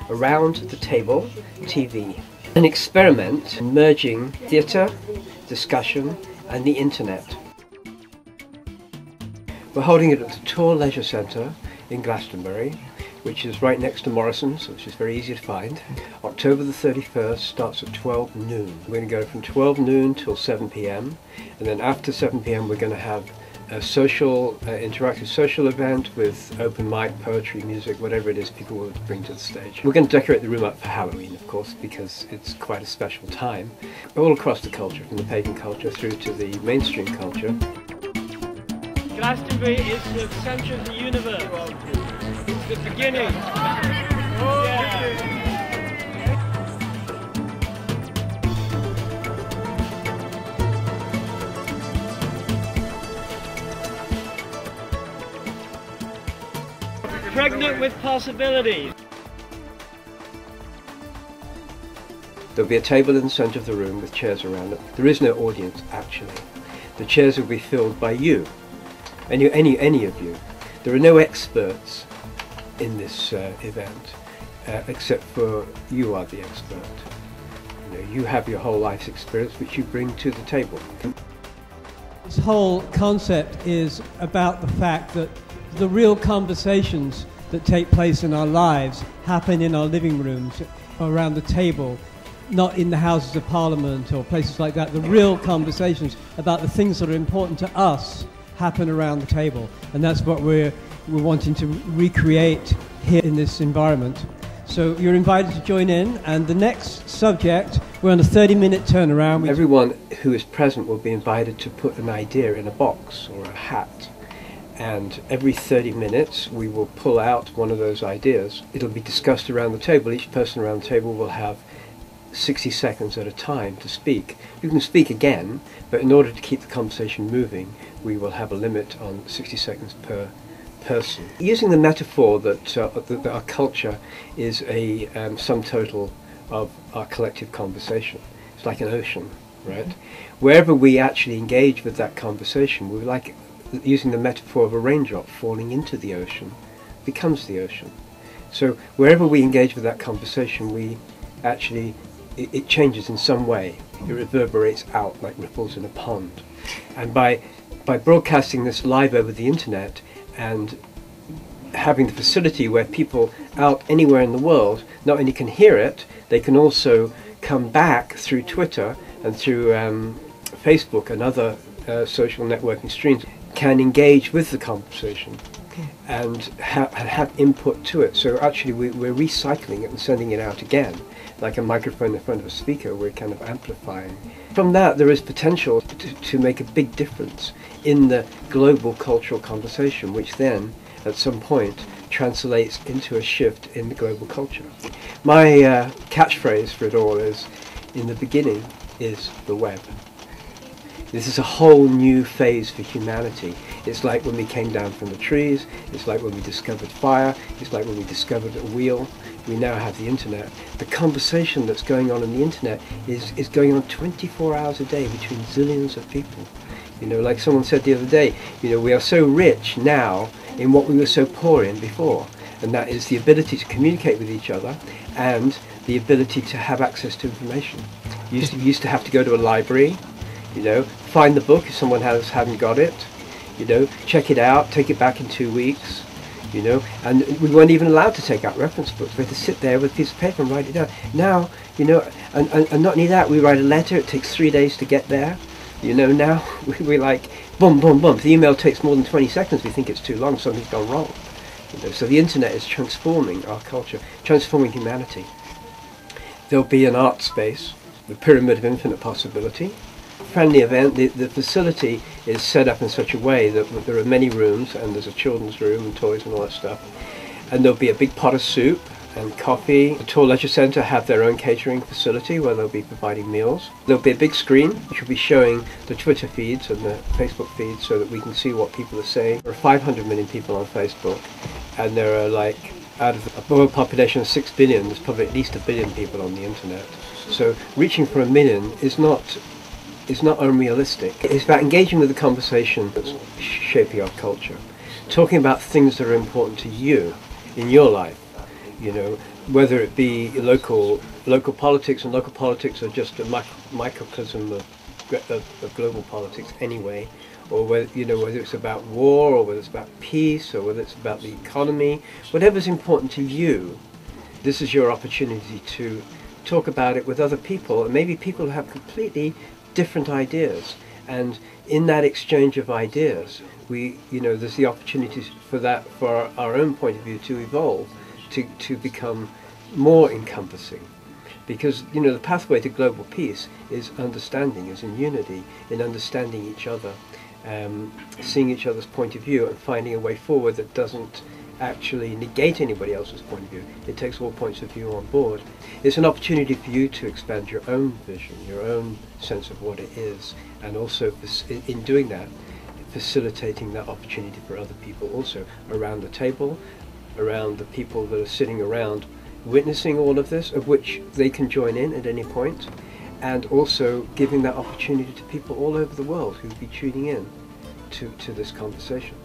Around the Table TV. An experiment merging theatre, discussion and the internet. We're holding it at the Tor Leisure Centre in Glastonbury, which is right next to Morrison's, which is very easy to find. October the 31st starts at 12 noon. We're going to go from 12 noon till 7 p.m. and then after 7 p.m. we're going to have a social, interactive social event with open mic, poetry, music, whatever it is people will bring to the stage. We're going to decorate the room up for Halloween, of course, because it's quite a special time. All across the culture, from the pagan culture through to the mainstream culture. Glastonbury is the centre of the universe. It's the beginning. Oh, yeah. Pregnant with possibilities. There'll be a table in the centre of the room with chairs around it. There is no audience, actually. The chairs will be filled by you, any of you. There are no experts in this event, except for you are the expert. You know, you have your whole life's experience which you bring to the table. This whole concept is about the fact that the real conversations that take place in our lives happen in our living rooms, around the table, not in the Houses of Parliament or places like that. The real conversations about the things that are important to us happen around the table, and that's what we're wanting to recreate here in this environment. So you're invited to join in, and the next subject, we're on a 30-minute turnaround. Everyone who is present will be invited to put an idea in a box or a hat. And every 30 minutes we will pull out one of those ideas. It'll be discussed around the table. Each person around the table will have 60 seconds at a time to speak. You can speak again, but in order to keep the conversation moving, we will have a limit on 60 seconds per person. Using the metaphor that our culture is a sum total of our collective conversation. It's like an ocean, right? Wherever we actually engage with that conversation, we like using the metaphor of a raindrop falling into the ocean becomes the ocean. So wherever we engage with that conversation, we actually, it changes in some way. It reverberates out like ripples in a pond. And by broadcasting this live over the internet and having the facility where people out anywhere in the world not only can hear it, they can also come back through Twitter and through Facebook and other social networking streams, can engage with the conversation and have input to it. So actually we're recycling it and sending it out again. Like a microphone in front of a speaker, we're kind of amplifying. From that there is potential to make a big difference in the global cultural conversation, which then at some point translates into a shift in the global culture. My catchphrase for it all is, in the beginning is the web. This is a whole new phase for humanity. It's like when we came down from the trees, it's like when we discovered fire, it's like when we discovered a wheel. We now have the internet. The conversation that's going on the internet is going on 24 hours a day between zillions of people. You know, like someone said the other day, you know, we are so rich now in what we were so poor in before, and that is the ability to communicate with each other and the ability to have access to information. You used to have to go to a library, you know, find the book if someone hadn't got it, you know, check it out, take it back in 2 weeks, you know, and we weren't even allowed to take out reference books. We had to sit there with a piece of paper and write it down. Now, you know, and not only that, we write a letter, it takes 3 days to get there, you know. Now we like, boom, boom, boom. If the email takes more than 20 seconds, we think it's too long, something's gone wrong. You know, so the internet is transforming our culture, transforming humanity. There'll be an art space, the Pyramid of Infinite Possibility. Friendly event. The facility is set up in such a way that there are many rooms, and there's a children's room and toys and all that stuff, and there'll be a big pot of soup and coffee. The Tour Leisure Centre have their own catering facility where they'll be providing meals. There'll be a big screen which will be showing the Twitter feeds and the Facebook feeds so that we can see what people are saying. There are 500 million people on Facebook, and there are, like, out of a world population of 6 billion, there's probably at least 1 billion people on the internet. So reaching for 1 million is not unrealistic. It's about engaging with the conversation that's shaping our culture, talking about things that are important to you in your life, you know, whether it be local politics, and local politics are just a microcosm of global politics anyway, or whether it's about war, or whether it's about peace, or whether it's about the economy, whatever's important to you. This is your opportunity to talk about it with other people, and maybe people who have completely different ideas, and in that exchange of ideas there's the opportunity for our own point of view to evolve, to become more encompassing, because the pathway to global peace is understanding, is in unity, in understanding each other, seeing each other's point of view and finding a way forward that doesn't actually negate anybody else's point of view. It takes all points of view on board. It's an opportunity for you to expand your own vision, your own sense of what it is, and also in doing that, facilitating that opportunity for other people also around the table, around the people that are sitting around witnessing all of this, of which they can join in at any point, and also giving that opportunity to people all over the world who'll be tuning in to this conversation.